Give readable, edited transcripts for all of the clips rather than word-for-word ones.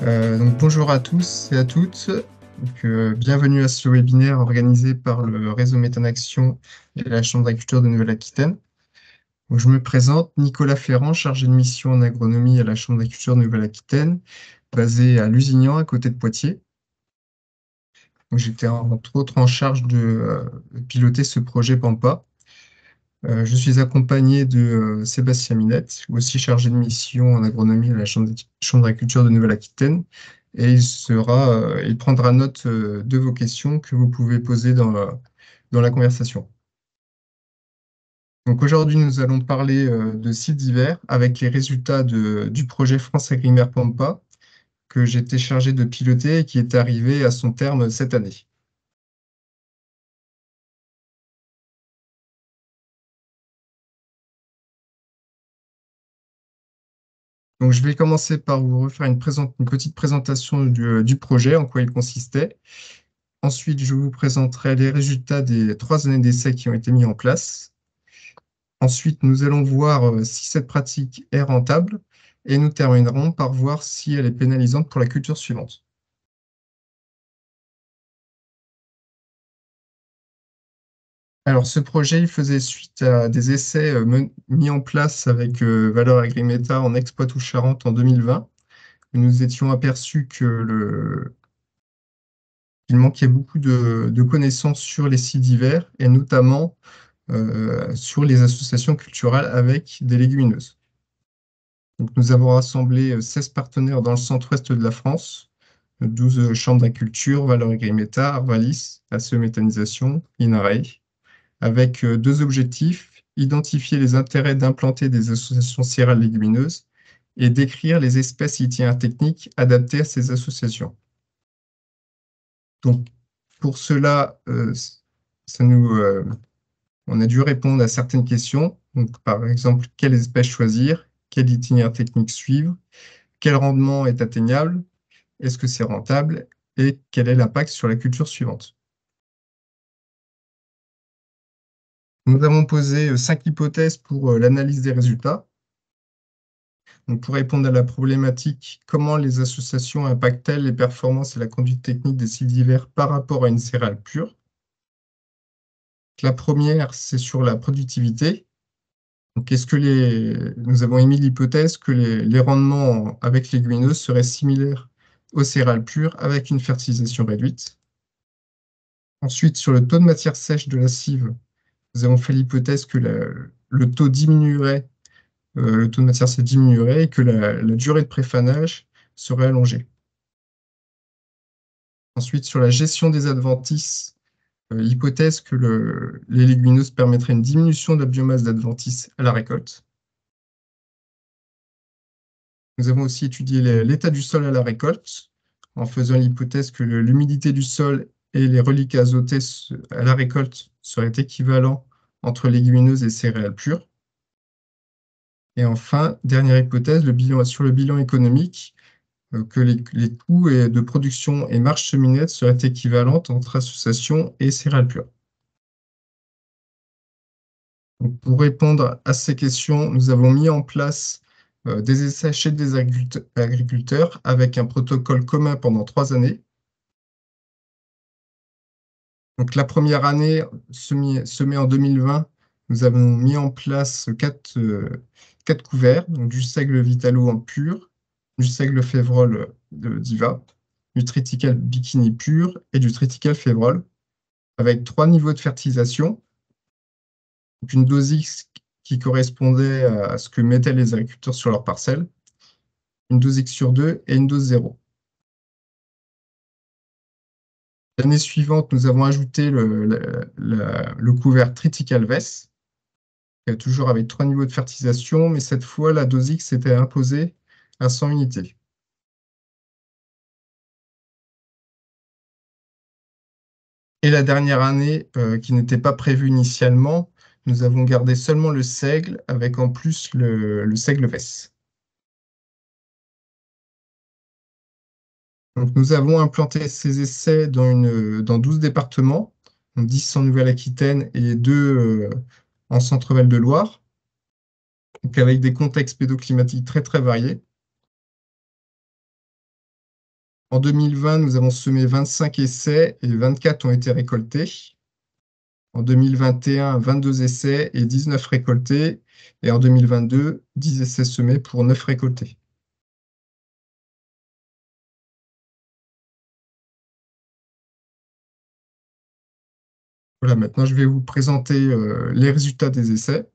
Bonjour à tous et à toutes. Bienvenue à ce webinaire organisé par le réseau Méthanaction et la Chambre d'agriculture de Nouvelle-Aquitaine. Je me présente, Nicolas Ferrand, chargé de mission en agronomie à la Chambre d'agriculture de Nouvelle-Aquitaine, basée à Lusignan, à côté de Poitiers. J'étais entre autres en charge de piloter ce projet Pampa. Je suis accompagné de Sébastien Minette, aussi chargé de mission en agronomie à la Chambre d'agriculture de Nouvelle-Aquitaine. Et il prendra note de vos questions que vous pouvez poser dans la conversation. Donc aujourd'hui, nous allons parler de sites divers avec les résultats du projet France Agrimer Pampa que j'étais chargé de piloter et qui est arrivé à son terme cette année. Donc, je vais commencer par vous refaire une petite présentation du projet, en quoi il consistait. Ensuite, je vous présenterai les résultats des 3 années d'essai qui ont été mis en place. Ensuite, nous allons voir si cette pratique est rentable et nous terminerons par voir si elle est pénalisante pour la culture suivante. Alors, ce projet, il faisait suite à des essais mis en place avec Valeur Agrimeta en Exploit-Touche-Charente en 2020. Nous nous étions aperçus qu'il manquait beaucoup de connaissances sur les sites divers et notamment sur les associations culturelles avec des légumineuses. Donc, nous avons rassemblé 16 partenaires dans le centre-ouest de la France, 12 chambres d'agriculture, Valeur Agrimeta, Arvalis, ACE Méthanisation, INRAE, avec deux objectifs, identifier les intérêts d'implanter des associations céréales légumineuses et décrire les espèces itinéraires techniques adaptées à ces associations. Donc, pour cela, on a dû répondre à certaines questions. Donc, par exemple, quelle espèce choisir, quel itinéraire technique suivre, quel rendement est atteignable, est-ce que c'est rentable et quel est l'impact sur la culture suivante. Nous avons posé 5 hypothèses pour l'analyse des résultats. Donc, pour répondre à la problématique, comment les associations impactent-elles les performances et la conduite technique des sites divers par rapport à une céréale pure? La première, c'est sur la productivité. Donc, nous avons émis l'hypothèse que les rendements avec légumineuses seraient similaires aux céréales pures avec une fertilisation réduite. Ensuite, sur le taux de matière sèche de la cive, nous avons fait l'hypothèse que le taux diminuerait, le taux de matière sèche diminuerait et que la durée de préfanage serait allongée. Ensuite, sur la gestion des adventices, hypothèse que les légumineuses permettraient une diminution de la biomasse d'adventices à la récolte. Nous avons aussi étudié l'état du sol à la récolte, en faisant l'hypothèse que l'humidité du sol et les reliquats azotés à la récolte seraient équivalents entre légumineuses et céréales pures. Et enfin, dernière hypothèse, sur le bilan économique, que les coûts de production et marge cheminette seraient équivalentes entre associations et céréales pures. Donc, pour répondre à ces questions, nous avons mis en place des essais chez des agriculteurs avec un protocole commun pendant 3 années. Donc, la première année, semée en 2020, nous avons mis en place quatre couverts, donc du seigle Vitalo en pur, du seigle Févrole de Diva, du triticale Bikini pur et du triticale Févrole, avec 3 niveaux de fertilisation. Donc une dose X qui correspondait à ce que mettaient les agriculteurs sur leur parcelle, une dose X sur 2 et une dose 0. L'année suivante, nous avons ajouté le couvert Triticale Vess, toujours avec 3 niveaux de fertilisation, mais cette fois, la dose X était imposée à 100 unités. Et la dernière année, qui n'était pas prévue initialement, nous avons gardé seulement le seigle, avec en plus le seigle Vess. Donc, nous avons implanté ces essais dans 12 départements, donc 10 en Nouvelle-Aquitaine et 2 en Centre-Val de Loire, donc avec des contextes pédoclimatiques très très variés. En 2020, nous avons semé 25 essais et 24 ont été récoltés. En 2021, 22 essais et 19 récoltés. Et en 2022, 10 essais semés pour 9 récoltés. Voilà, maintenant je vais vous présenter les résultats des essais.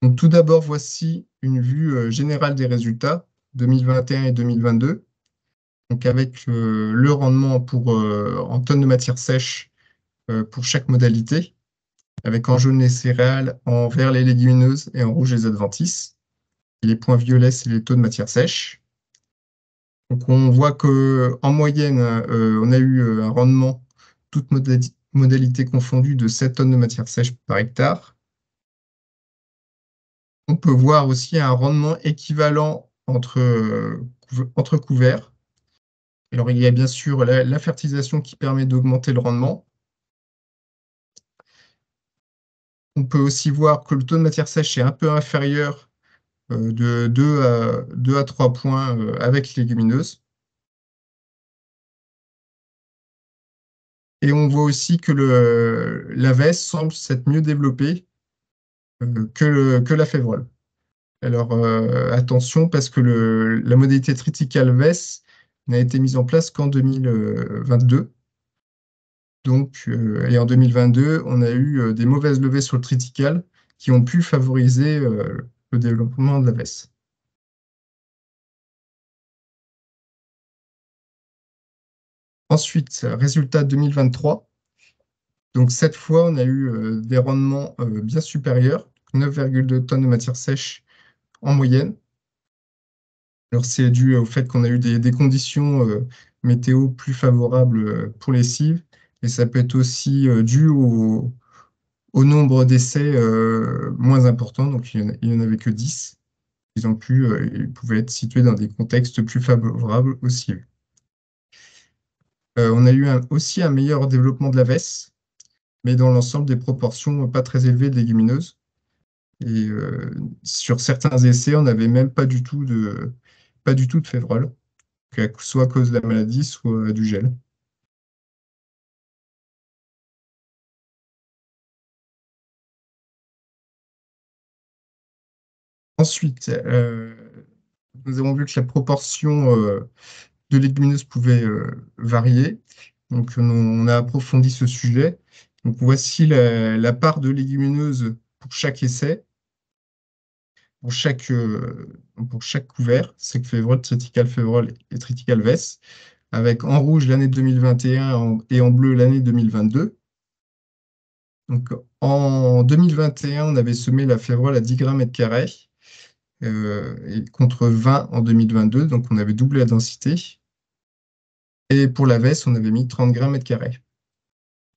Donc, tout d'abord, voici une vue générale des résultats 2021 et 2022. Donc, avec le rendement en tonnes de matière sèche pour chaque modalité, avec en jaune les céréales, en vert les légumineuses et en rouge les adventices. Et les points violets, c'est les taux de matière sèche. Donc, on voit qu'en moyenne, on a eu un rendement, toutes modalités confondues, de 7 tonnes de matière sèche par hectare. On peut voir aussi un rendement équivalent entre couverts. Alors, il y a bien sûr la fertilisation qui permet d'augmenter le rendement. On peut aussi voir que le taux de matière sèche est un peu inférieur de 2 à 3 points avec les légumineuses. Et on voit aussi que la veste semble s'être mieux développée que la févrole. Alors attention, parce que la modalité triticale VES n'a été mise en place qu'en 2022. Donc, et en 2022, on a eu des mauvaises levées sur le triticale qui ont pu favoriser le développement de la VES. Ensuite, résultat 2023. Donc cette fois, on a eu des rendements bien supérieurs, 9,2 tonnes de matière sèche en moyenne. Alors c'est dû au fait qu'on a eu des conditions météo plus favorables pour les cives, et ça peut être aussi dû au nombre d'essais moins important, donc il n'y en avait que 10. Ils pouvaient être situés dans des contextes plus favorables aux cives. On a eu aussi un meilleur développement de la vesse, mais dans l'ensemble des proportions pas très élevées de légumineuses. Et sur certains essais, on n'avait même pas du tout de févrole, soit à cause de la maladie, soit du gel. Ensuite, nous avons vu que la proportion de légumineuses pouvait varier. Donc, on a approfondi ce sujet. Donc, voici la part de légumineuses pour chaque essai, pour chaque couvert, sec févrole, triticale févrole et triticale vesse, avec en rouge l'année 2021 et en bleu l'année 2022. Donc, en 2021, on avait semé la févrole à 10 grammes mètre carré, et contre 20 en 2022, donc on avait doublé la densité. Et pour la veste, on avait mis 30 grammes mètre carré.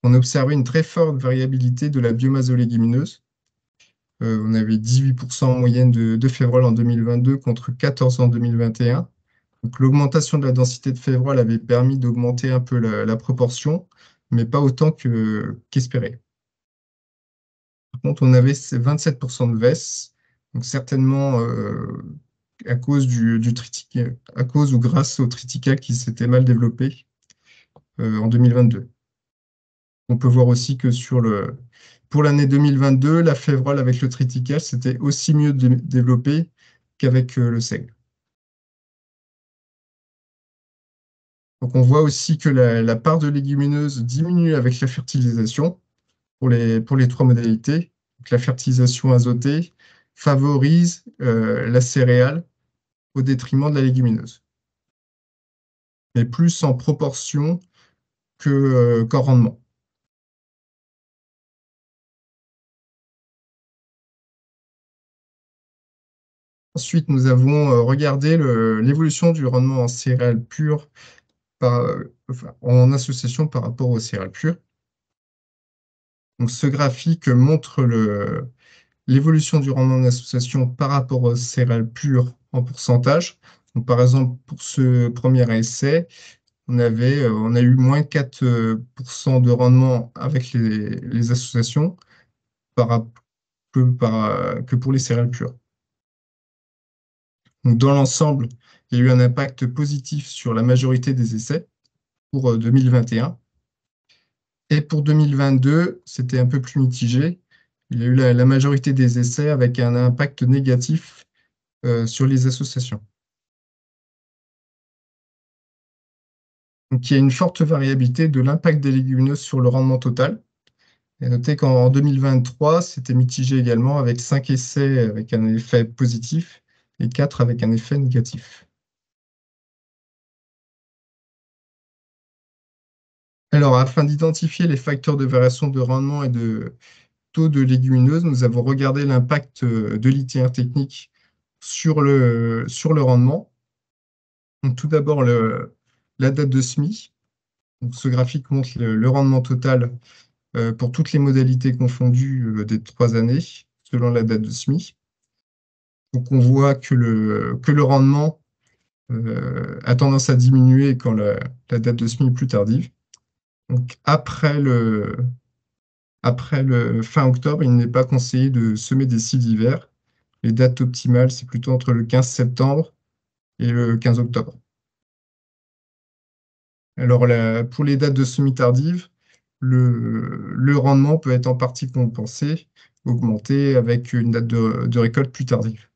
On observait une très forte variabilité de la biomasse de légumineuse. On avait 18% en moyenne de févrole en 2022 contre 14 en 2021. Donc l'augmentation de la densité de févrole avait permis d'augmenter un peu la proportion, mais pas autant qu'espéré. Par contre, on avait 27% de veste, donc certainement à cause du triticale, à cause ou grâce au triticale qui s'était mal développé en 2022. On peut voir aussi que pour l'année 2022, la févrole avec le triticale s'était aussi mieux développé qu'avec le seigle. Donc on voit aussi que la part de légumineuses diminue avec la fertilisation pour les trois modalités. Donc, la fertilisation azotée favorise la céréale au détriment de la légumineuse, mais plus en proportion qu'en rendement. Ensuite, nous avons regardé l'évolution du rendement en céréales pures en association par rapport aux céréales pures. Donc, ce graphique montre l'évolution du rendement en association par rapport aux céréales pures en pourcentage. Donc, par exemple, pour ce premier essai, on a eu moins 4% de rendement avec les associations que pour les céréales pures. Donc, dans l'ensemble, il y a eu un impact positif sur la majorité des essais pour 2021. Et pour 2022, c'était un peu plus mitigé. Il y a eu la majorité des essais avec un impact négatif sur les associations. Donc, il y a une forte variabilité de l'impact des légumineuses sur le rendement total. Et notez qu'en 2023, c'était mitigé également avec 5 essais avec un effet positif et 4 avec un effet négatif. Alors, afin d'identifier les facteurs de variation de rendement et de taux de légumineuses, nous avons regardé l'impact de l'itinéraire technique sur le rendement. Donc, tout d'abord, la date de semis. Donc, ce graphique montre le rendement total pour toutes les modalités confondues des 3 années, selon la date de semis. Donc, on voit que le rendement a tendance à diminuer quand la date de semis est plus tardive. Donc, après le fin octobre, il n'est pas conseillé de semer des seeds d'hiver. Les dates optimales, c'est plutôt entre le 15 septembre et le 15 octobre. Alors, pour les dates de semis tardives, le rendement peut être en partie compensé, augmenté avec une date de récolte plus tardive.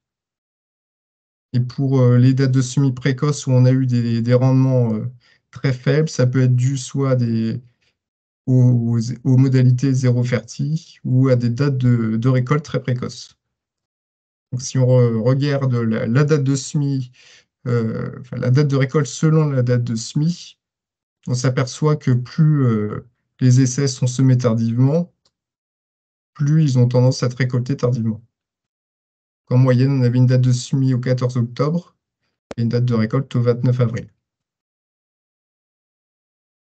Et pour les dates de semis précoces où on a eu des rendements très faibles, ça peut être dû soit aux modalités zéro fertile ou à des dates de récolte très précoces. Donc, si on regarde la date de semis, enfin, la date de récolte selon la date de semis, on s'aperçoit que plus les essais sont semés tardivement, plus ils ont tendance à être récoltés tardivement. En moyenne, on avait une date de semis au 14 octobre et une date de récolte au 29 avril.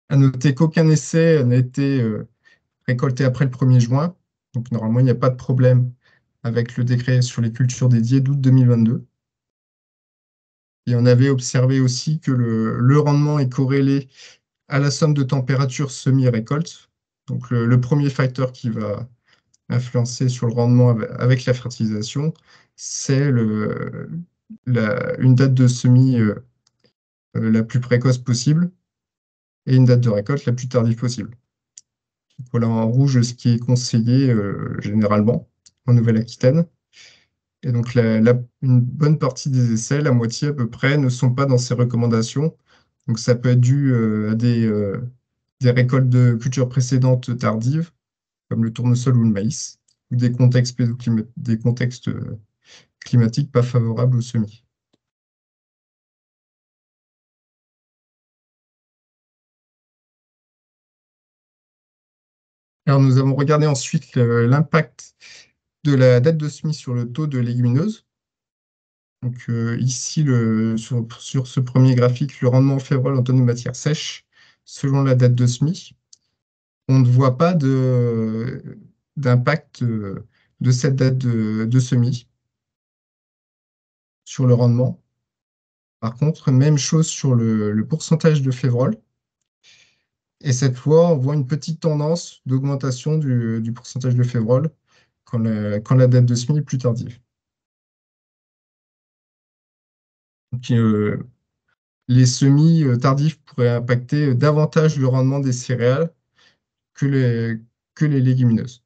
À noter qu'aucun essai n'a été récolté après le 1er juin. Donc normalement, il n'y a pas de problème avec le décret sur les cultures dédiées d'août 2022. Et on avait observé aussi que le rendement est corrélé à la somme de température semi-récolte. Donc le premier facteur qui va influencer sur le rendement avec la fertilisation, c'est une date de semis la plus précoce possible et une date de récolte la plus tardive possible. Voilà en rouge ce qui est conseillé généralement en Nouvelle-Aquitaine. Et donc une bonne partie des essais, la moitié à peu près, ne sont pas dans ces recommandations. Donc ça peut être dû à des récoltes de cultures précédentes tardives, comme le tournesol ou le maïs, ou des contextes climatiques pas favorables aux semis. Alors nous avons regardé ensuite l'impact de la date de semis sur le taux de légumineuses. Donc ici, sur ce premier graphique, le rendement février en tonnes de matière sèche, selon la date de semis, on ne voit pas d'impact de cette date de semis sur le rendement. Par contre, même chose sur le pourcentage de févrole. Et cette fois, on voit une petite tendance d'augmentation du pourcentage de févrole quand la date de semis est plus tardive. Donc, les semis tardifs pourraient impacter davantage le rendement des céréales que les légumineuses.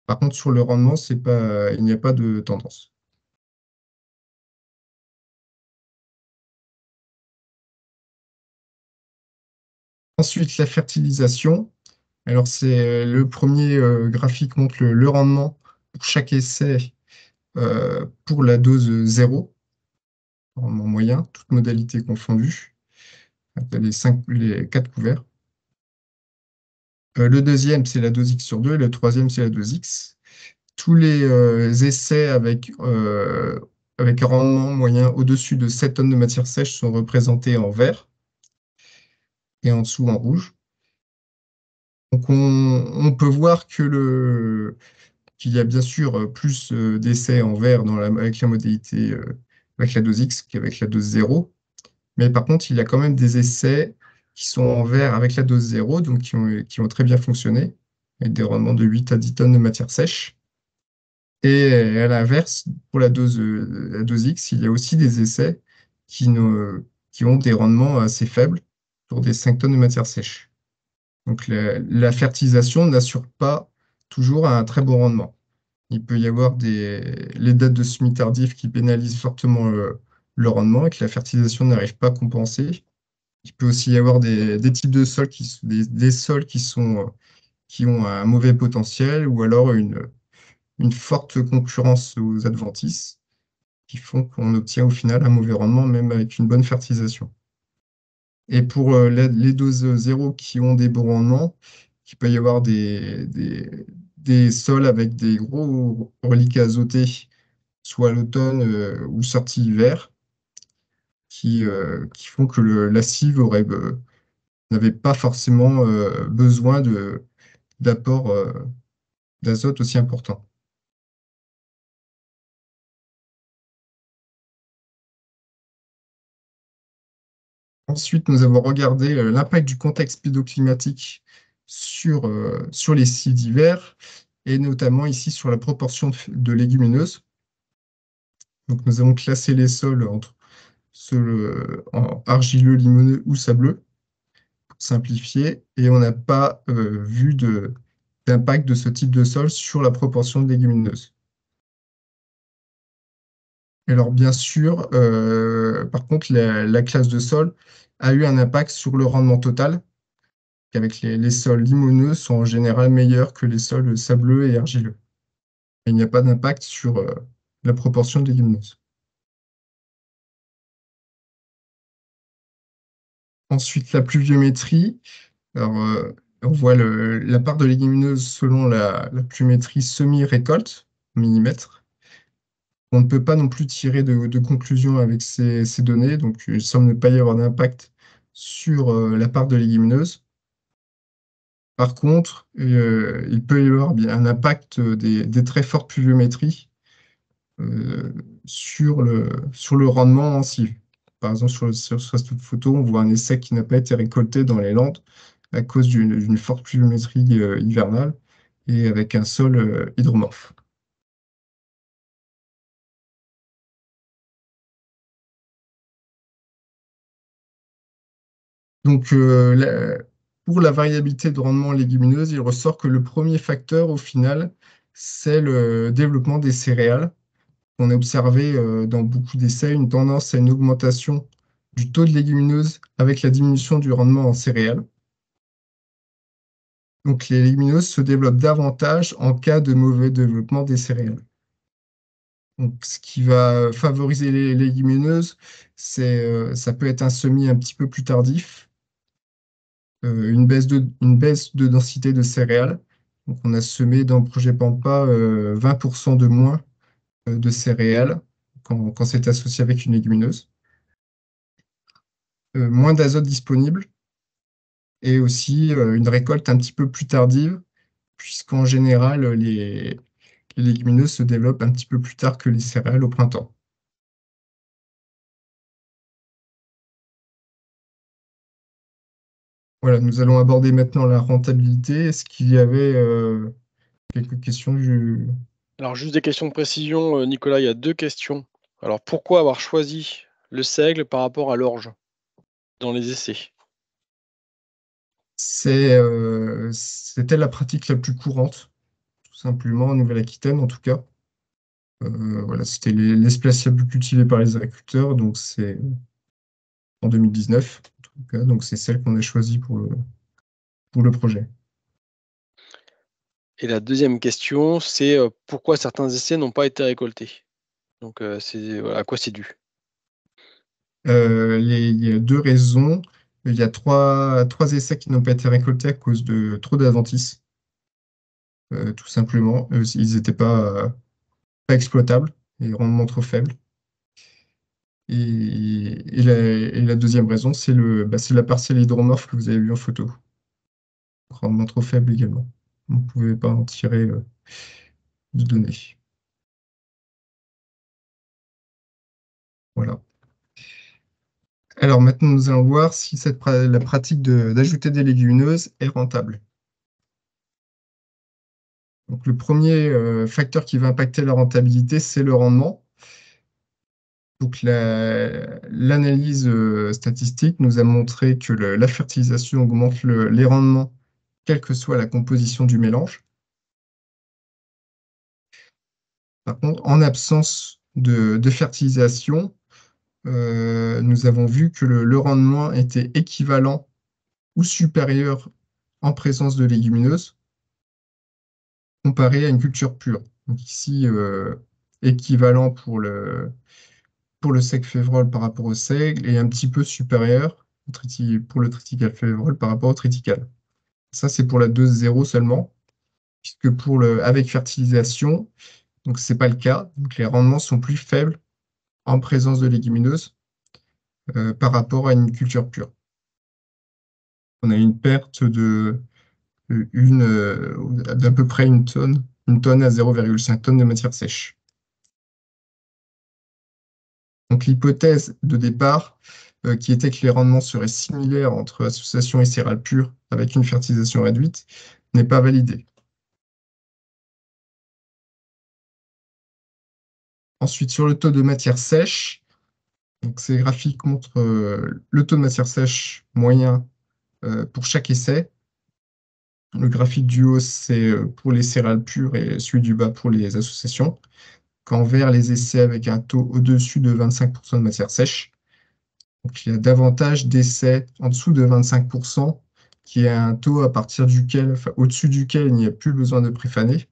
Par contre, sur le rendement, il n'y a pas de tendance. Ensuite, la fertilisation. Alors, c'est le premier graphique montre le rendement pour chaque essai pour la dose 0, rendement moyen, toutes modalités confondues, avec les 4 couverts. Le deuxième, c'est la dose X sur 2, et le troisième, c'est la dose X. Tous les essais avec un rendement moyen au-dessus de 7 tonnes de matière sèche sont représentés en vert et en dessous en rouge. Donc on peut voir qu'il y a bien sûr plus d'essais en vert avec la modalité avec la dose X qu'avec la dose 0. Mais par contre, il y a quand même des essais qui sont en vert avec la dose 0, donc qui ont très bien fonctionné, avec des rendements de 8 à 10 tonnes de matière sèche. Et à l'inverse, pour la dose X, il y a aussi des essais qui ont des rendements assez faibles sur des 5 tonnes de matière sèche. Donc la fertilisation n'assure pas toujours un très bon rendement. Il peut y avoir les dates de semis tardives qui pénalisent fortement le rendement et que la fertilisation n'arrive pas à compenser. Il peut aussi y avoir des types de sols des sols qui ont un mauvais potentiel ou alors une forte concurrence aux adventices qui font qu'on obtient au final un mauvais rendement même avec une bonne fertilisation. Et pour les doses zéro qui ont des bons rendements, il peut y avoir des sols avec des gros reliquats azotés, soit à l'automne ou sortie hiver, qui font que la cive n'avait pas forcément besoin d'apport d'azote aussi important. Ensuite, nous avons regardé l'impact du contexte pédoclimatique sur les cives d'hiver, et notamment ici sur la proportion de légumineuses. Donc, nous avons classé les sols en argileux, limoneux ou sableux, pour simplifier, et on n'a pas vu d'impact de ce type de sol sur la proportion de légumineuses. Alors, bien sûr, par contre, la classe de sol a eu un impact sur le rendement total, qu'avec les sols limoneux sont en général meilleurs que les sols sableux et argileux. Et il n'y a pas d'impact sur la proportion de légumineuses. Ensuite, la pluviométrie. Alors, on voit la part de légumineuses selon la pluviométrie semi-récolte, millimètre. On ne peut pas non plus tirer de conclusion avec ces données, donc il semble ne pas y avoir d'impact sur la part de légumineuses. Par contre, il peut y avoir bien un impact des très fortes pluviométries euh, sur le rendement en cive. Par exemple, sur cette photo, on voit un essai qui n'a pas été récolté dans les Landes à cause d'une forte pluviométrie hivernale et avec un sol hydromorphe. Donc, pour la variabilité de rendement légumineuse, il ressort que le premier facteur, au final, c'est le développement des céréales. On a observé dans beaucoup d'essais une tendance à une augmentation du taux de légumineuses avec la diminution du rendement en céréales. Donc les légumineuses se développent davantage en cas de mauvais développement des céréales. Donc, ce qui va favoriser les légumineuses, ça peut être un semis un petit peu plus tardif, une baisse de densité de céréales. Donc, on a semé dans le projet Pampa 20% de moins de céréales quand c'est associé avec une légumineuse. Moins d'azote disponible et aussi une récolte un petit peu plus tardive, puisqu'en général, les légumineuses se développent un petit peu plus tard que les céréales au printemps. Voilà, nous allons aborder maintenant la rentabilité. Est-ce qu'il y avait quelques questions Alors, juste des questions de précision, Nicolas, il y a deux questions. Alors, pourquoi avoir choisi le seigle par rapport à l'orge dans les essais? C'était la pratique la plus courante, tout simplement, en Nouvelle-Aquitaine en tout cas. Voilà, c'était l'espèce la plus cultivée par les agriculteurs, donc c'est en 2019, en tout cas, donc c'est celle qu'on a choisie pour le projet. Et la deuxième question, c'est pourquoi certains essais n'ont pas été récoltés? Donc, à quoi c'est dû? Il y a deux raisons. Il y a trois essais qui n'ont pas été récoltés à cause de trop d'adventices, tout simplement. Ils n'étaient pas exploitables et rendement trop faible. Et la deuxième raison, c'est la partielle hydromorphe que vous avez vue en photo. Rendement trop faible également. On ne pouvait pas en tirer de données. Voilà. Alors maintenant, nous allons voir si la pratique d'ajouter des légumineuses est rentable. Donc, le premier facteur qui va impacter la rentabilité, c'est le rendement. Donc, l'analyse statistique nous a montré que la fertilisation augmente les rendements, quelle que soit la composition du mélange. Par contre, en absence de fertilisation, nous avons vu que le rendement était équivalent ou supérieur en présence de légumineuses comparé à une culture pure. Donc ici, équivalent pour le seigle févrole par rapport au seigle et un petit peu supérieur pour le triticale févrole par rapport au triticale. Ça, c'est pour la dose zéro seulement, puisque avec fertilisation, donc c'est pas le cas. Donc les rendements sont plus faibles en présence de légumineuses par rapport à une culture pure. On a une perte d'à peu près une tonne à 0,5 tonnes de matière sèche. Donc l'hypothèse de départ, qui était que les rendements seraient similaires entre association et céréales pures avec une fertilisation réduite, n'est pas validée. Ensuite, sur le taux de matière sèche, donc ces graphiques montrent le taux de matière sèche moyen pour chaque essai. Le graphique du haut, c'est pour les céréales pures et celui du bas pour les associations. En vert, les essais avec un taux au-dessus de 25% de matière sèche. Donc, il y a davantage d'essais en dessous de 25%, qui est un taux à partir duquel, enfin, au-dessus duquel il n'y a plus besoin de préfaner.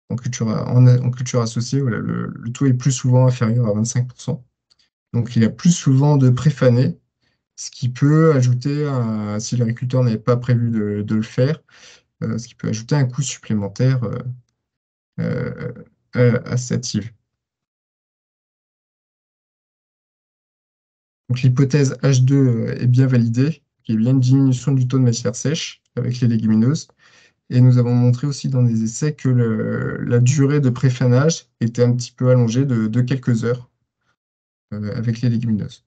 En culture associée, voilà, le taux est plus souvent inférieur à 25%. Donc, il y a plus souvent de préfaner, ce qui peut ajouter, si l'agriculteur n'avait pas prévu de le faire, ce qui peut ajouter un coût supplémentaire euh, à cette IVE. Donc l'hypothèse H2 est bien validée, qu'il y a bien une diminution du taux de matière sèche avec les légumineuses. Et nous avons montré aussi dans des essais que la durée de préfanage était un petit peu allongée de quelques heures avec les légumineuses.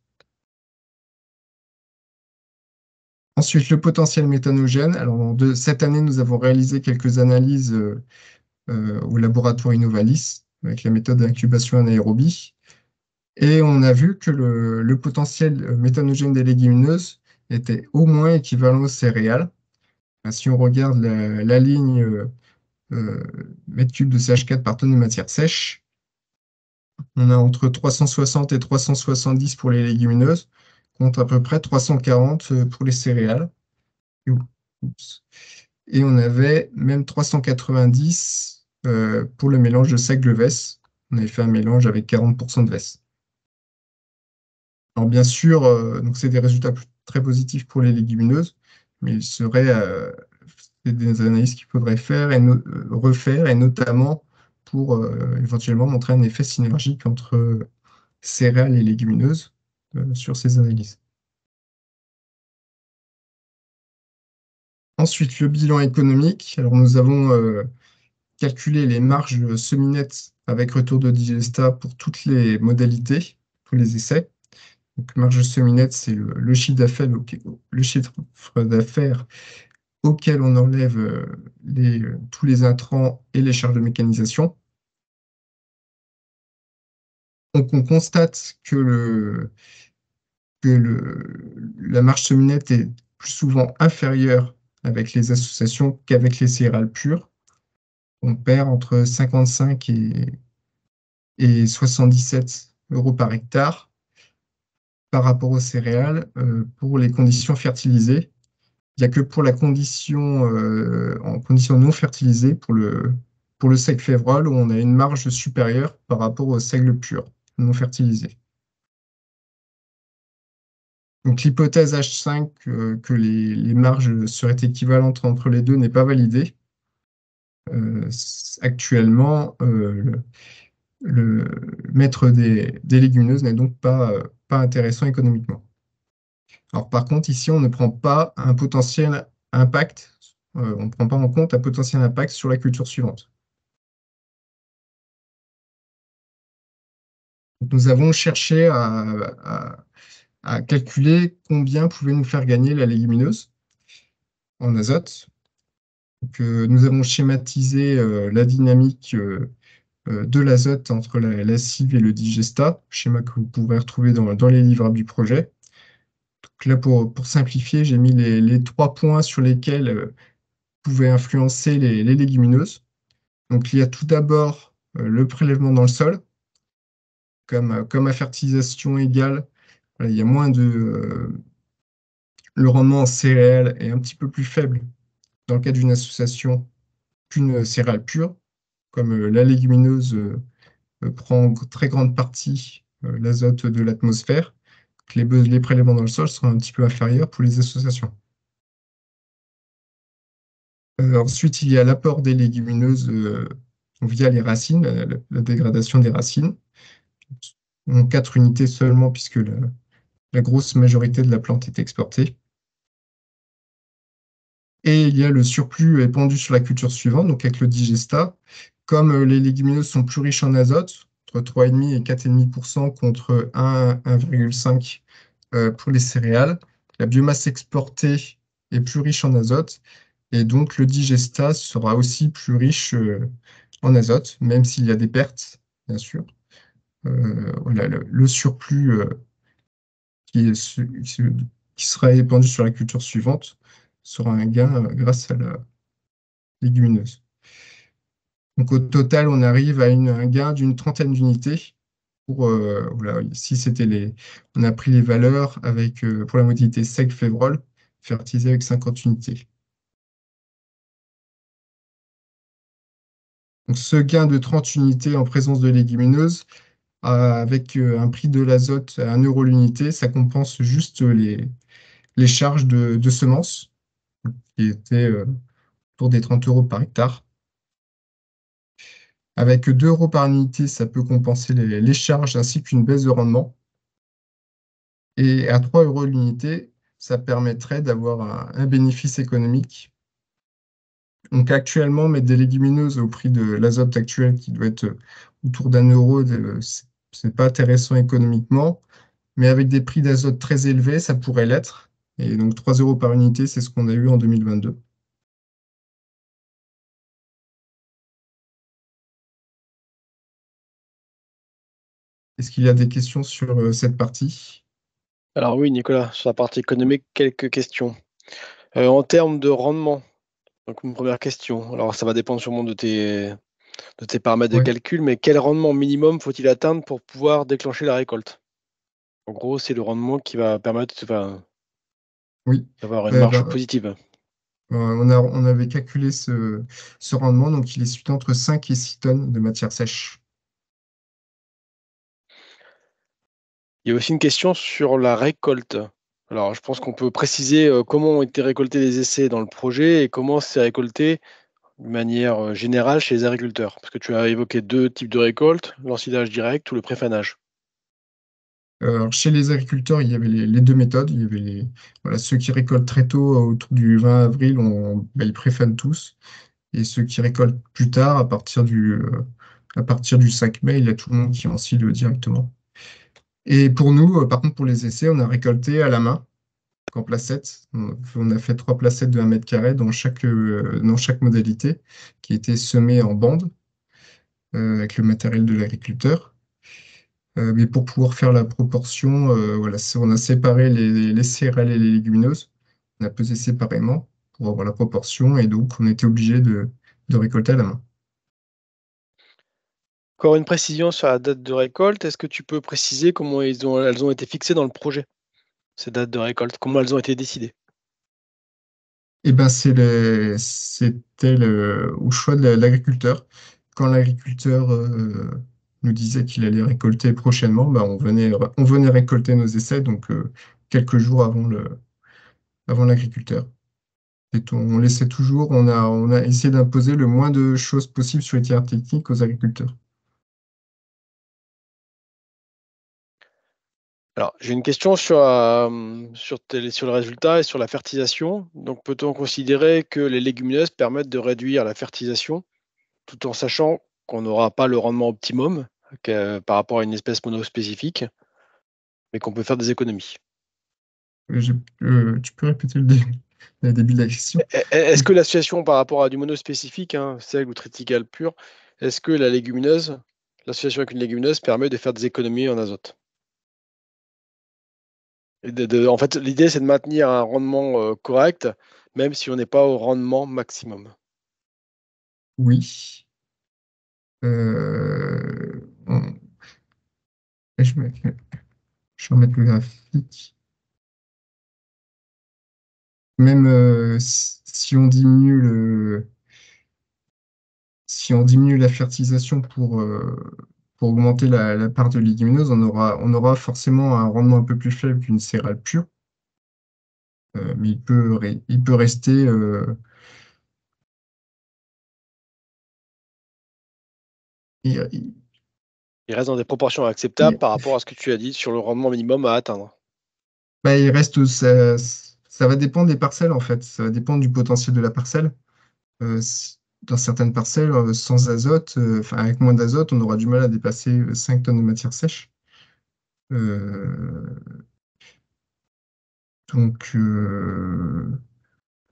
Ensuite, le potentiel méthanogène. Alors, cette année, nous avons réalisé quelques analyses au laboratoire Innovalis avec la méthode d'incubation anaérobie. Et on a vu que le potentiel méthanogène des légumineuses était au moins équivalent aux céréales. Si on regarde la ligne euh, mètre cube de CH4 par tonne de matière sèche, on a entre 360 et 370 pour les légumineuses, contre à peu près 340 pour les céréales. Oups. Et on avait même 390 pour le mélange de seigle-vesse. On avait fait un mélange avec 40% de vesse. Alors bien sûr, donc c'est des résultats très positifs pour les légumineuses, mais c'est des analyses qu'il faudrait faire et refaire, et notamment pour éventuellement montrer un effet synergique entre céréales et légumineuses sur ces analyses. Ensuite, le bilan économique. Alors, nous avons calculé les marges semi-nettes avec retour de digesta pour toutes les modalités, tous les essais. Donc, marge semi-nette, c'est le chiffre d'affaires auquel on enlève tous les intrants et les charges de mécanisation. Donc, on constate que la marge semi-nette est plus souvent inférieure avec les associations qu'avec les céréales pures. On perd entre 55 et 77 euros par hectare par rapport aux céréales pour les conditions fertilisées. Il n'y a que pour la condition en conditions non fertilisées, pour le seigle févrole, où on a une marge supérieure par rapport au seigle pur, non fertilisé. Donc l'hypothèse H5 que les marges seraient équivalentes entre les deux n'est pas validée. Actuellement, le mettre des légumineuses n'est donc pas intéressant économiquement. Alors par contre, ici, on ne prend pas un potentiel impact, on ne prend pas en compte un potentiel impact sur la culture suivante. Donc, nous avons cherché à calculer combien pouvait nous faire gagner la légumineuse en azote. Donc, nous avons schématisé la dynamique de l'azote entre la cive et le digestat, schéma que vous pourrez retrouver dans les livrables du projet. Donc là, pour simplifier, j'ai mis les 3 points sur lesquels pouvaient influencer les légumineuses. Donc, il y a tout d'abord le prélèvement dans le sol, comme à fertilisation égale, voilà, il y a moins le rendement en céréales est un petit peu plus faible dans le cas d'une association qu'une céréale pure, comme la légumineuse prend en très grande partie l'azote de l'atmosphère, que les prélèvements dans le sol sont un petit peu inférieurs pour les associations. Ensuite, il y a l'apport des légumineuses via les racines, la dégradation des racines. En 4 unités seulement, puisque la grosse majorité de la plante est exportée. Et il y a le surplus épandu sur la culture suivante, donc avec le digestat. Comme les légumineuses sont plus riches en azote, entre 3,5 et 4,5% contre 1,5 pour les céréales, la biomasse exportée est plus riche en azote, et donc le digestat sera aussi plus riche en azote, même s'il y a des pertes, bien sûr. Voilà, le surplus qui sera épandu sur la culture suivante sera un gain grâce à la légumineuse. Donc au total, on arrive à un gain d'une trentaine d'unités. Voilà, ici, on a pris les valeurs avec, pour la modalité sec-févrole, fertilisé avec 50 unités. Donc ce gain de 30 unités en présence de légumineuses, avec un prix de l'azote à 1 € l'unité, ça compense juste les charges de semences, qui étaient autour des 30 € par hectare. Avec 2 € par unité, ça peut compenser les charges ainsi qu'une baisse de rendement. Et à 3 € l'unité, ça permettrait d'avoir un bénéfice économique. Donc actuellement, mettre des légumineuses au prix de l'azote actuel qui doit être autour d'1 €, c'est pas intéressant économiquement. Mais avec des prix d'azote très élevés, ça pourrait l'être. Et donc 3 € par unité, c'est ce qu'on a eu en 2022. Est-ce qu'il y a des questions sur cette partie? Alors oui, Nicolas, sur la partie économique, quelques questions. En termes de rendement, donc une première question. Alors ça va dépendre sûrement de tes paramètres de Oui, calcul, mais quel rendement minimum faut-il atteindre pour pouvoir déclencher la récolte? En gros, c'est le rendement qui va permettre, enfin, oui. d'avoir une Ben, marge ben, positive. on avait calculé ce rendement, donc il est situé entre 5 et 6 tonnes de matière sèche. Il y a aussi une question sur la récolte. Alors, je pense qu'on peut préciser comment ont été récoltés les essais dans le projet et comment c'est récolté de manière générale chez les agriculteurs. Parce que tu as évoqué deux types de récoltes, l'ensilage direct ou le préfanage. Alors, chez les agriculteurs, il y avait les deux méthodes. Il y avait voilà, ceux qui récoltent très tôt, autour du 20 avril, ben, ils préfanent tous. Et ceux qui récoltent plus tard, à partir du 5 mai, il y a tout le monde qui ensile directement. Et pour nous, par contre, pour les essais, on a récolté à la main, en placette. On a fait 3 placettes de 1 m² dans chaque modalité, qui étaient semées en bande avec le matériel de l'agriculteur. Mais pour pouvoir faire la proportion, voilà, on a séparé les céréales et les légumineuses. On a pesé séparément pour avoir la proportion et donc on était obligé de récolter à la main. Encore une précision sur la date de récolte. Est-ce que tu peux préciser comment elles ont été fixées dans le projet, ces dates de récolte? Comment elles ont été décidées? Et ben c'était au choix de l'agriculteur. Quand l'agriculteur nous disait qu'il allait récolter prochainement, ben, on venait récolter nos essais, donc quelques jours avant l'agriculteur. Et on laissait toujours, on a essayé d'imposer le moins de choses possibles sur les terrains techniques aux agriculteurs. Alors, j'ai une question sur le résultat et sur la fertilisation. Donc, peut-on considérer que les légumineuses permettent de réduire la fertilisation tout en sachant qu'on n'aura pas le rendement optimum par rapport à une espèce monospécifique, mais qu'on peut faire des économies? Tu peux répéter le début? le début de la question. Est-ce que l'association par rapport à du monospécifique, hein, seigle ou triticale pur, est-ce que l'association avec une légumineuse permet de faire des économies en azote? En fait, l'idée, c'est de maintenir un rendement correct, même si on n'est pas au rendement maximum. Oui. On- je vais remettre le graphique. Même si on diminue si on diminue la fertilisation pour augmenter la part de légumineuses, on aura forcément un rendement un peu plus faible qu'une céréale pure. Mais il peut rester. Il, Il reste dans des proportions acceptables il- par rapport à ce que tu as dit sur le rendement minimum à atteindre. bah, il reste. Ça va dépendre des parcelles, en fait. Ça va dépendre du potentiel de la parcelle. Dans certaines parcelles, sans azote, enfin avec moins d'azote, on aura du mal à dépasser 5 tonnes de matière sèche. Euh, donc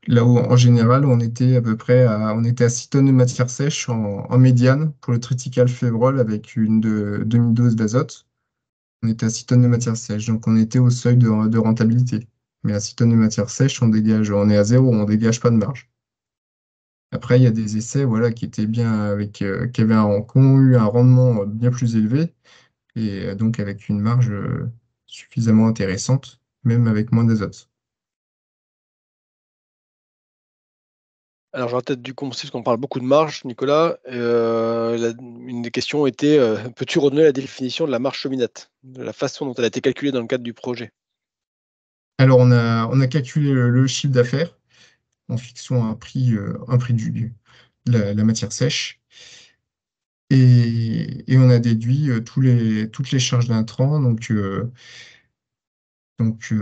là où en général on était à peu près on était à 6 tonnes de matière sèche en médiane pour le triticale févrole avec une demi-dose d'azote. On était à 6 tonnes de matière sèche, donc on était au seuil de rentabilité. Mais à 6 tonnes de matière sèche, on est à zéro, on dégage pas de marge. Après, il y a des essais voilà, qui étaient bien qui ont eu un rendement bien plus élevé et donc avec une marge suffisamment intéressante, même avec moins d'azote. Alors, j'aurais peut-être dû commencer parce qu'on parle beaucoup de marge, Nicolas. Une des questions était peux-tu redonner la définition de la marge cheminette, de la façon dont elle a été calculée dans le cadre du projet? Alors, on a calculé le chiffre d'affaires en fixant un prix de la matière sèche et on a déduit toutes les charges d'intrants, donc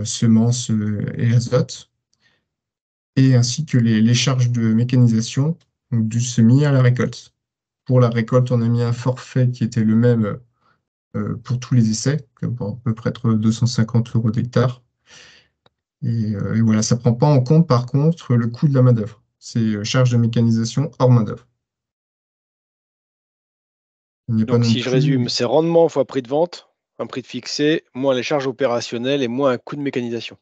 semences et azote, et ainsi que les charges de mécanisation, donc du semis à la récolte. Pour la récolte, on a mis un forfait qui était le même pour tous les essais, pour à peu près être 250 euros d'hectare. Et voilà, ça ne prend pas en compte par contre le coût de la main-d'œuvre. C'est charge de mécanisation hors main-d'œuvre. Il n'y a pas Donc, non si je résume, plus. c'est rendement fois prix de vente, un prix de fixé, moins les charges opérationnelles et moins un coût de mécanisation.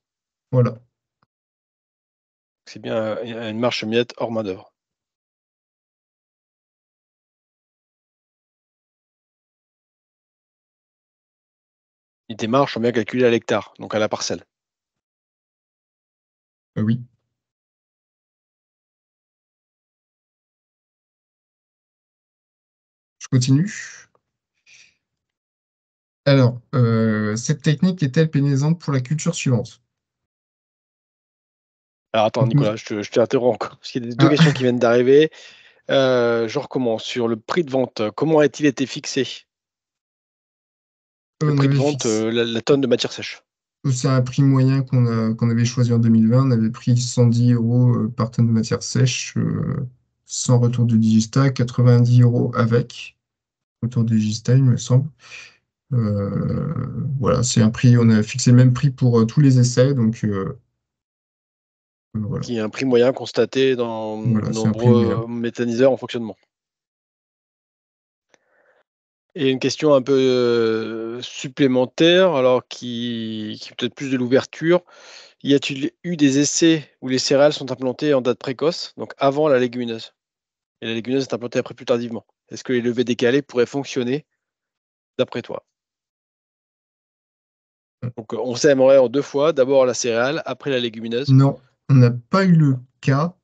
Voilà. C'est bien une marge cheminette hors main-d'œuvre. Et tes marges sont bien calculées à l'hectare, donc à la parcelle. Oui. Je continue. Alors, cette technique est-elle pénalisante pour la culture suivante? Alors attends, Donc, Nicolas, je t'interromps encore, parce qu'il y a deux ah, questions qui viennent d'arriver. Je recommence. Sur le prix de vente, comment a-t-il été fixé? Le on prix de avait vente, fixé. la tonne de matière sèche. C'est un prix moyen qu'on avait choisi en 2020. On avait pris 110 euros par tonne de matière sèche, sans retour de digistat, 90 euros avec retour de digistat, il me semble. Voilà, c'est un prix, on a fixé le même prix pour tous les essais, donc voilà. Qui est un prix moyen constaté dans Voilà, c'est un prix moyen. nombreux méthaniseurs en fonctionnement. Et une question un peu supplémentaire, alors qui est peut-être plus de l'ouverture. Y a-t-il eu des essais où les céréales sont implantées en date précoce, donc avant la légumineuse, et la légumineuse est implantée après plus tardivement? Est-ce que les levées décalées pourraient fonctionner d'après toi? Donc on sèmerait en deux fois, d'abord la céréale, après la légumineuse. Non, on n'a pas eu le cas.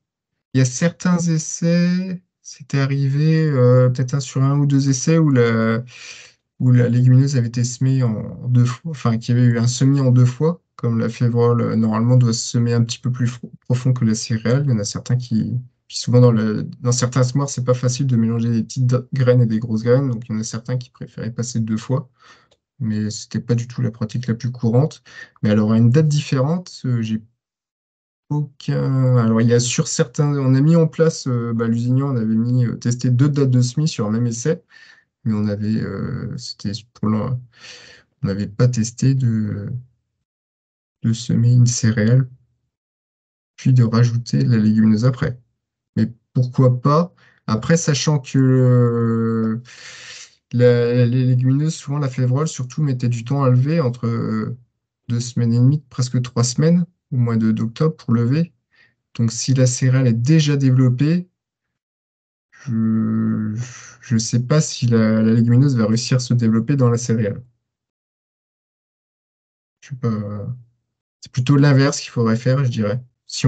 Il y a certains essais, c'était arrivé peut-être sur un ou deux essais où la légumineuse avait été semée en deux fois, enfin qu'il y avait eu un semis en deux fois, comme la févrole normalement doit se semer un petit peu plus profond que la céréale. Il y en a certains puis souvent dans certains semoirs, c'est pas facile de mélanger des petites graines et des grosses graines, donc il y en a certains qui préféraient passer deux fois, mais c'était pas du tout la pratique la plus courante. Mais alors à une date différente, j'ai aucun. Alors, il y a sur certains. On a mis en place, l'usignan, on avait testé deux dates de semis sur un même essai, mais c'était on n'avait pas testé de semer une céréale. puis de rajouter la légumineuse après. Mais pourquoi pas? Après, sachant que les légumineuses, souvent la févrole, surtout, mettait du temps à lever, entre 2 semaines et demie, presque 3 semaines, au mois d'octobre pour lever. Donc si la céréale est déjà développée, je ne sais pas si la légumineuse va réussir à se développer dans la céréale. Je sais pas. C'est plutôt l'inverse qu'il faudrait faire, je dirais. Si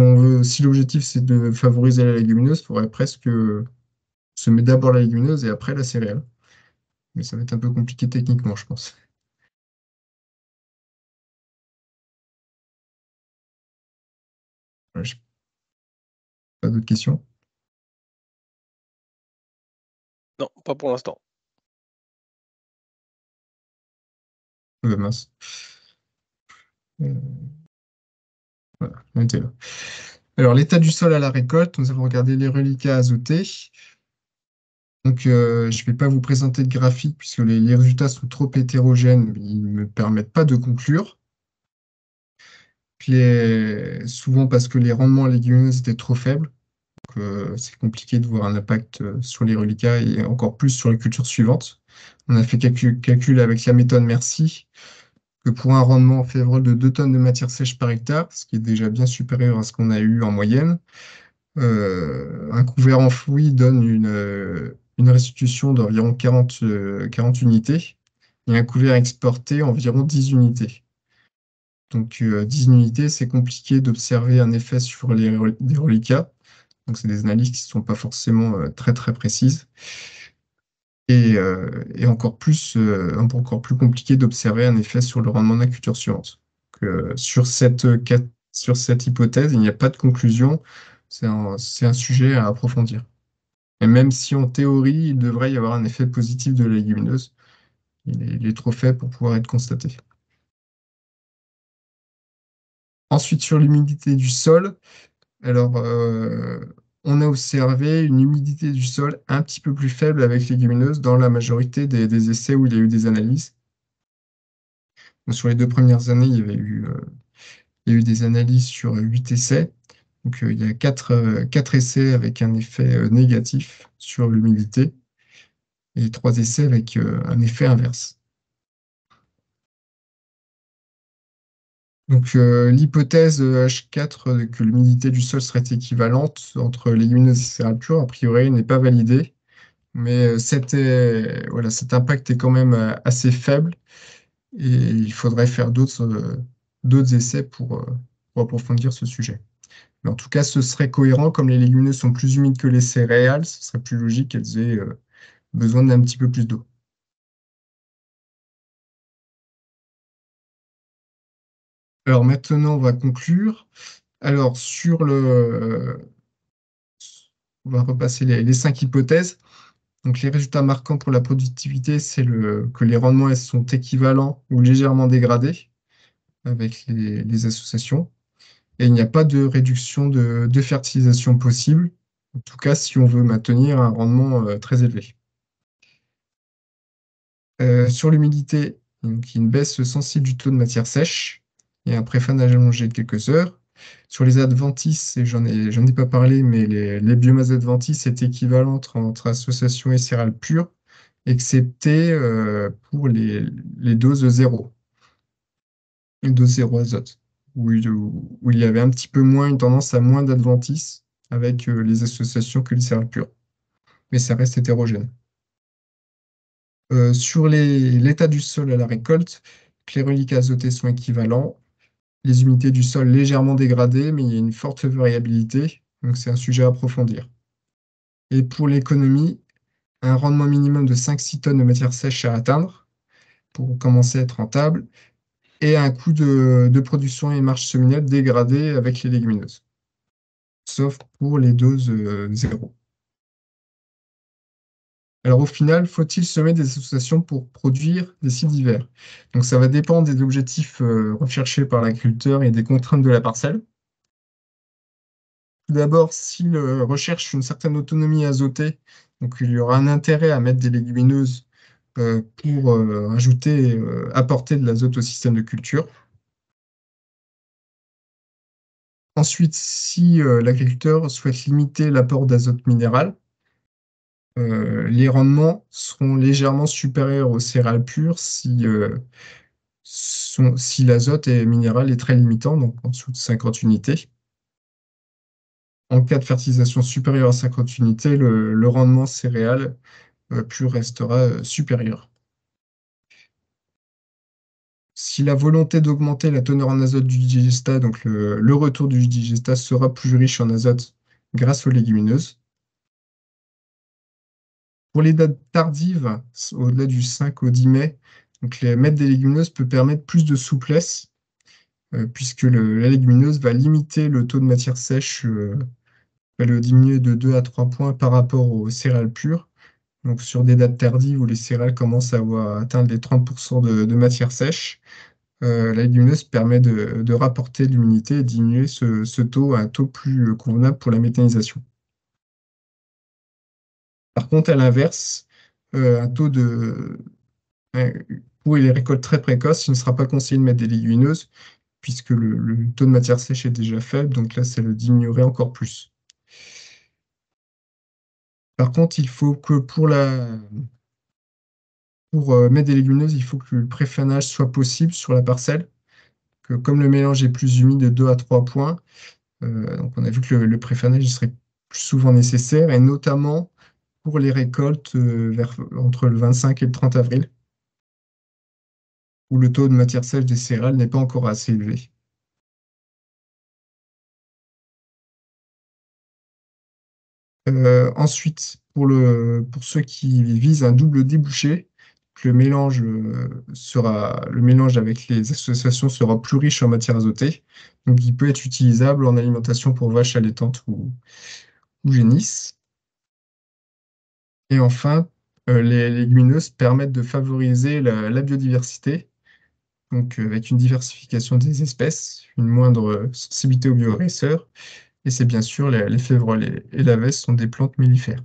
l'objectif c'est de favoriser la légumineuse, il faudrait presque semer d'abord la légumineuse et après la céréale. Mais ça va être un peu compliqué techniquement, je pense. Ouais, pas d'autres questions? Non, pas pour l'instant. Mince. Euh, voilà, on était là. Alors, l'état du sol à la récolte, nous avons regardé les reliquats azotés. Donc, je ne vais pas vous présenter de graphique puisque les résultats sont trop hétérogènes, ils ne me permettent pas de conclure. Souvent parce que les rendements légumineuses étaient trop faibles. Donc, c'est compliqué de voir un impact sur les reliquats et encore plus sur les cultures suivantes. On a fait calcul avec la méthode Merci, que pour un rendement févrole de 2 tonnes de matière sèche par hectare, ce qui est déjà bien supérieur à ce qu'on a eu en moyenne, un couvert enfoui donne une restitution d'environ 40 unités et un couvert exporté environ 10 unités. Donc 10 unités, c'est compliqué d'observer un effet sur des reliquats. Donc c'est des analyses qui ne sont pas forcément très très précises. Et encore plus compliqué d'observer un effet sur le rendement de la culture suivante. Sur cette hypothèse, il n'y a pas de conclusion. C'est un sujet à approfondir. Et même si en théorie, il devrait y avoir un effet positif de la légumineuse, il est trop faible pour pouvoir être constaté. Ensuite, sur l'humidité du sol, alors on a observé une humidité du sol un petit peu plus faible avec légumineuses dans la majorité des essais où il y a eu des analyses. Donc, sur les 2 premières années, il y a eu des analyses sur 8 essais. Donc, il y a quatre essais avec un effet négatif sur l'humidité et 3 essais avec un effet inverse. Donc, l'hypothèse H4 que l'humidité du sol serait équivalente entre légumineuses et céréales pures, a priori, n'est pas validée. Mais voilà, cet impact est quand même assez faible et il faudrait faire d'autres essais pour approfondir ce sujet. Mais en tout cas, ce serait cohérent, comme les légumineuses sont plus humides que les céréales, ce serait plus logique qu'elles aient besoin d'un petit peu plus d'eau. Alors maintenant, on va conclure. Alors, on va repasser les 5 hypothèses. Donc, les résultats marquants pour la productivité, c'est que les rendements elles, sont équivalents ou légèrement dégradés avec les associations. Et il n'y a pas de réduction de fertilisation possible, en tout cas si on veut maintenir un rendement très élevé. Sur l'humidité, donc, il y a une baisse sensible du taux de matière sèche et un préfanage allongé de quelques heures. Sur les adventices, et j'en ai pas parlé, mais les biomasses adventices est équivalente entre association et céréales pures, excepté pour les doses zéro, les doses zéro azote, où il y avait un petit peu moins une tendance à moins d'adventices avec les associations que les céréales pures. Mais ça reste hétérogène. Sur l'état du sol à la récolte, les reliquats azotés sont équivalents, les humidités du sol légèrement dégradées, mais il y a une forte variabilité, donc c'est un sujet à approfondir. Et pour l'économie, un rendement minimum de 5-6 tonnes de matière sèche à atteindre pour commencer à être rentable, et un coût de production et marge seminale dégradé avec les légumineuses, sauf pour les doses zéro. Alors au final, faut-il semer des associations pour produire des cibles d'hiver? Donc ça va dépendre des objectifs recherchés par l'agriculteur et des contraintes de la parcelle. Tout d'abord, s'il recherche une certaine autonomie azotée, donc il y aura un intérêt à mettre des légumineuses pour apporter de l'azote au système de culture. Ensuite, si l'agriculteur souhaite limiter l'apport d'azote minéral, les rendements seront légèrement supérieurs aux céréales pures si l'azote minéral est très limitant, donc en dessous de 50 unités. En cas de fertilisation supérieure à 50 unités, le rendement céréal pur restera supérieur. Si la volonté d'augmenter la teneur en azote du digestat, donc le retour du digestat sera plus riche en azote grâce aux légumineuses. Pour les dates tardives, au-delà du 5 au 10 mai, donc mettre des légumineuses peut permettre plus de souplesse, puisque la légumineuse va limiter le taux de matière sèche, va le diminuer de 2 à 3 points par rapport aux céréales pures. Donc sur des dates tardives où les céréales commencent à atteindre les 30% de matière sèche, la légumineuse permet de rapporter de l'humidité et diminuer ce taux à un taux plus convenable pour la méthanisation. Par contre, à l'inverse, un taux euh, pour les récoltes très précoces, il ne sera pas conseillé de mettre des légumineuses puisque le taux de matière sèche est déjà faible, donc là, ça le diminuerait encore plus. Par contre, il faut que pour mettre des légumineuses, il faut que le préfanage soit possible sur la parcelle, que comme le mélange est plus humide de 2 à 3 points, donc on a vu que le préfanage il serait plus souvent nécessaire, et notamment pour les récoltes entre le 25 et le 30 avril, où le taux de matière sèche des céréales n'est pas encore assez élevé. Ensuite, pour ceux qui visent un double débouché, le mélange avec les associations sera plus riche en matière azotée, donc il peut être utilisable en alimentation pour vaches allaitantes ou génisses. Et enfin, les légumineuses permettent de favoriser la biodiversité, donc avec une diversification des espèces, une moindre sensibilité aux bioagresseurs, et c'est bien sûr les févrole et la veste sont des plantes mellifères.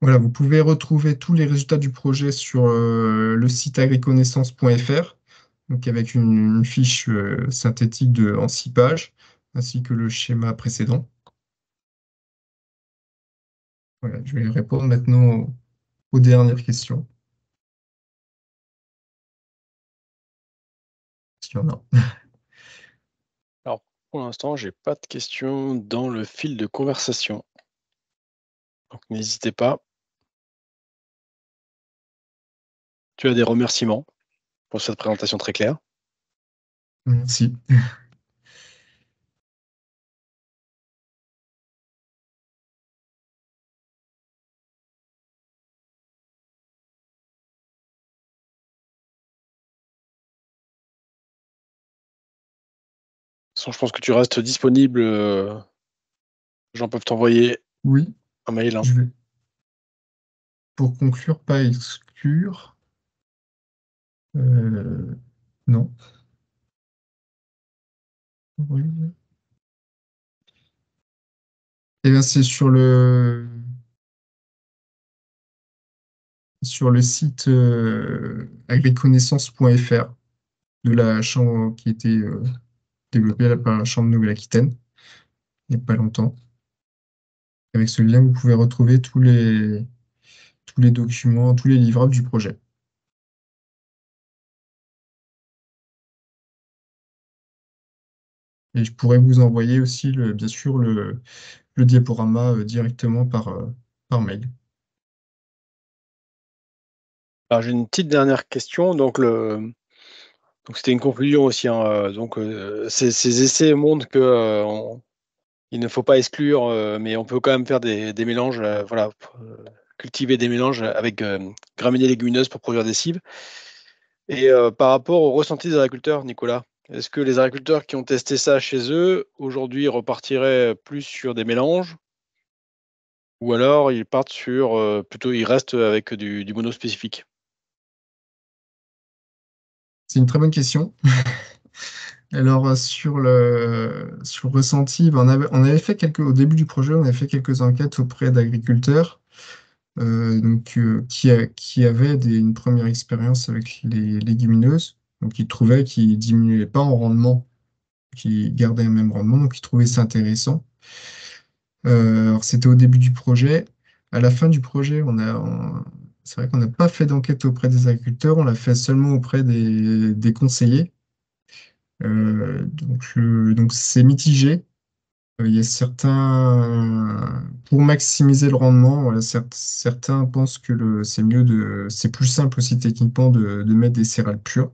Voilà, vous pouvez retrouver tous les résultats du projet sur le site agriconaissance.fr, donc avec une fiche synthétique en 6 pages, ainsi que le schéma précédent. Voilà, je vais répondre maintenant aux dernières questions, s'il y en a. Alors, pour l'instant, j'ai pas de questions dans le fil de conversation. Donc, n'hésitez pas. Tu as des remerciements pour cette présentation très claire. Merci. De toute façon, je pense que tu restes disponible. Les gens peuvent t'envoyer Oui, un mail, hein. je vais, pour conclure, pas exclure. Non. Oui. Eh bien, c'est sur le site agriconaissance.fr de la chambre qui était développée par la Chambre de Nouvelle-Aquitaine il n'y a pas longtemps. Avec ce lien, vous pouvez retrouver tous les documents, tous les livrables du projet. Et je pourrais vous envoyer aussi, bien sûr, le diaporama directement par mail. Alors, j'ai une petite dernière question. Donc, c'était une conclusion aussi, hein. Donc, ces essais montrent que il ne faut pas exclure, mais on peut quand même faire des mélanges, voilà, cultiver des mélanges avec graminées légumineuses pour produire des cives. Et par rapport au ressenti des agriculteurs, Nicolas, est-ce que les agriculteurs qui ont testé ça chez eux, aujourd'hui, repartiraient plus sur des mélanges ou alors ils partent sur, plutôt ils restent avec du monospécifique? C'est une très bonne question. Alors, sur le ressenti, ben, on avait fait au début du projet, on avait fait quelques enquêtes auprès d'agriculteurs qui avaient une première expérience avec les légumineuses. Donc, ils trouvaient qu'ils ne diminuaient pas en rendement, qu'ils gardaient le même rendement. Donc, ils trouvaient ça intéressant. Alors, c'était au début du projet. À la fin du projet, c'est vrai qu'on n'a pas fait d'enquête auprès des agriculteurs, on l'a fait seulement auprès des conseillers. Donc c'est mitigé. Il y a pour maximiser le rendement, voilà, certains pensent que c'est plus simple aussi techniquement de mettre des céréales pures.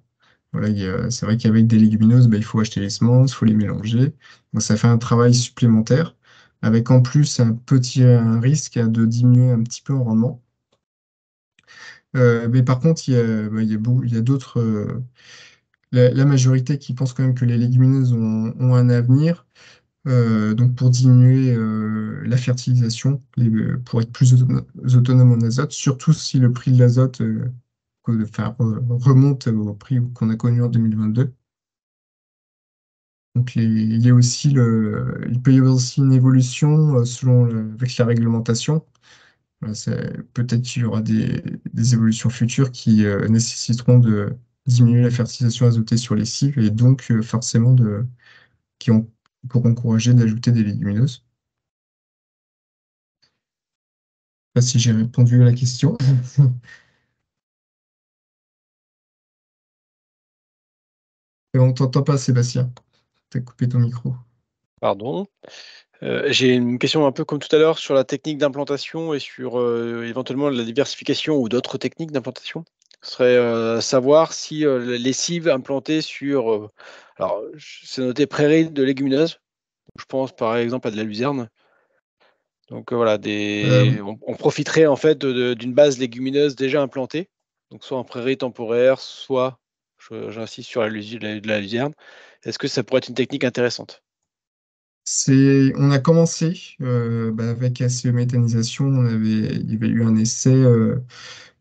Voilà, c'est vrai qu'avec des légumineuses, bah, il faut acheter les semences, il faut les mélanger. Donc ça fait un travail supplémentaire, avec en plus un risque de diminuer un petit peu en rendement. Mais par contre, il y a d'autres, la majorité qui pense quand même que les légumineuses ont un avenir. Donc pour diminuer la fertilisation, pour être plus autonome en azote, surtout si le prix de l'azote remonte au prix qu'on a connu en 2022. Donc il y a aussi il peut y avoir aussi une évolution avec la réglementation. Peut-être qu'il y aura des évolutions futures qui nécessiteront de diminuer la fertilisation azotée sur les cives et donc forcément qui ont, pour encourager d'ajouter des légumineuses. Je sais pas si j'ai répondu à la question. On t'entend pas, Sébastien. T'as coupé ton micro. Pardon. J'ai une question un peu comme tout à l'heure sur la technique d'implantation et sur éventuellement la diversification ou d'autres techniques d'implantation. Ce serait savoir si les cives implantées alors, c'est noté prairie de légumineuses. Je pense par exemple à de la luzerne. Donc voilà, Oui. on profiterait en fait d'une base légumineuse déjà implantée, donc soit en prairie temporaire, soit, j'insiste sur la luzerne. Est-ce que ça pourrait être une technique intéressante? On a commencé avec ACE méthanisation. Il y avait eu un essai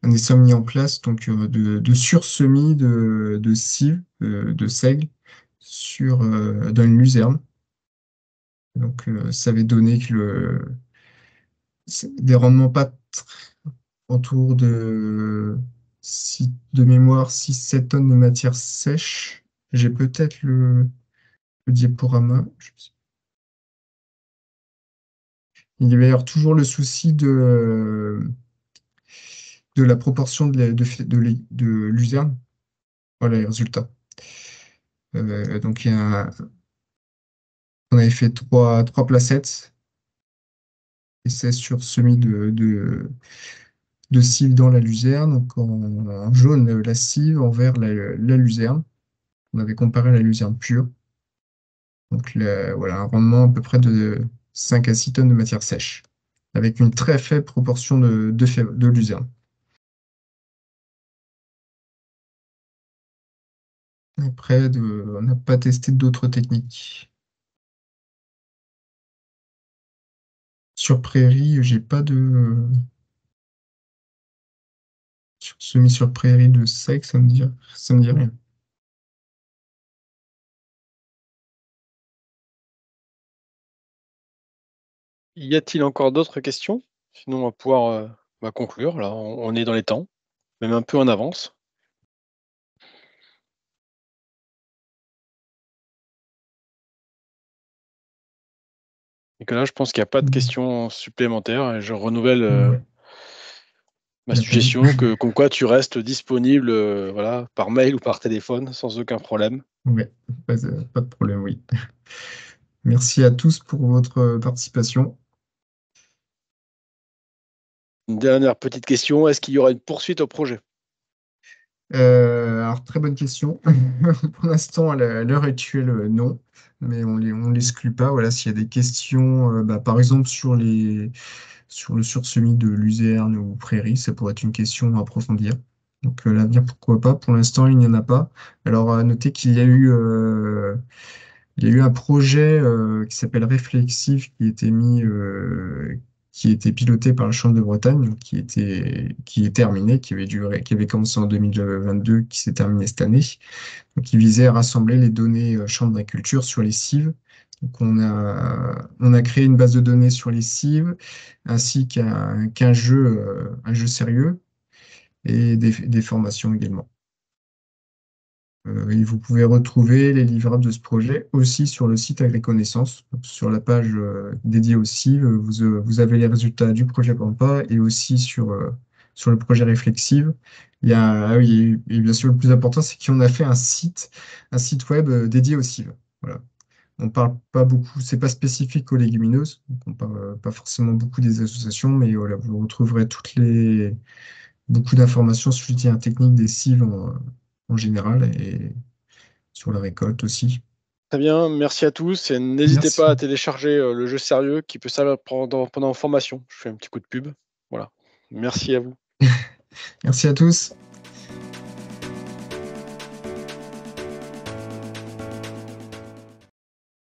mis en place donc, de sursemis de cives, de seigle, dans une luzerne. Donc, ça avait donné des rendements pas autour de mémoire 6-7 tonnes de matière sèche. J'ai peut-être le diaporama. Il y avait alors toujours le souci de la proportion de luzerne. Voilà les résultats. Donc, on avait fait trois placettes, et c'est sur semis de cive dans la luzerne. Donc, en jaune, la cive, en vert, la luzerne. On avait comparé la luzerne pure. Donc, voilà, un rendement à peu près de 5 à 6 tonnes de matière sèche, avec une très faible proportion de luzerne. Après, on n'a pas testé d'autres techniques. Sur prairie, j'ai pas de. Semis sur prairie de sec, ça me dit rien. Y a-t-il encore d'autres questions? Sinon, on va pouvoir conclure. Là, on est dans les temps, même un peu en avance. Et que là, je pense qu'il n'y a pas de Mm. questions supplémentaires. Et je renouvelle Ouais, ma la peine. suggestion comme quoi tu restes disponible voilà, par mail ou par téléphone sans aucun problème. Ouais, pas de problème, oui. Merci à tous pour votre participation. Une dernière petite question, est-ce qu'il y aura une poursuite au projet? Alors, très bonne question. Pour l'instant, à l'heure actuelle, non. Mais on l'exclut pas. Voilà, s'il y a des questions, par exemple sur le sursemis de luzerne ou prairie, ça pourrait être une question à approfondir. Donc, l'avenir, pourquoi pas. Pour l'instant, il n'y en a pas. Alors, à noter qu'il y a eu un projet qui s'appelle Réflexive qui était piloté par la Chambre de Bretagne, donc qui est terminé, qui avait commencé en 2022, qui s'est terminé cette année. Donc, qui visait à rassembler les données Chambre d'agriculture sur les cives. Donc, on a créé une base de données sur les cives, ainsi un jeu sérieux et des formations également. Et vous pouvez retrouver les livrables de ce projet aussi sur le site AgriConaissance, sur la page dédiée au CIV. Vous avez les résultats du projet Pampa et aussi sur le projet Réflexive. Ah oui, et bien sûr, le plus important, c'est qu'on a fait un site web dédié au CIV. Voilà. On parle pas beaucoup, c'est pas spécifique aux légumineuses, donc on parle pas forcément beaucoup des associations, mais voilà, vous retrouverez beaucoup d'informations sur le soutien technique des cives en général et sur la récolte aussi. Très bien, merci à tous et n'hésitez pas Merci. à télécharger le jeu sérieux qui peut servir pendant formation. Je fais un petit coup de pub. Voilà. Merci à vous. Merci à tous.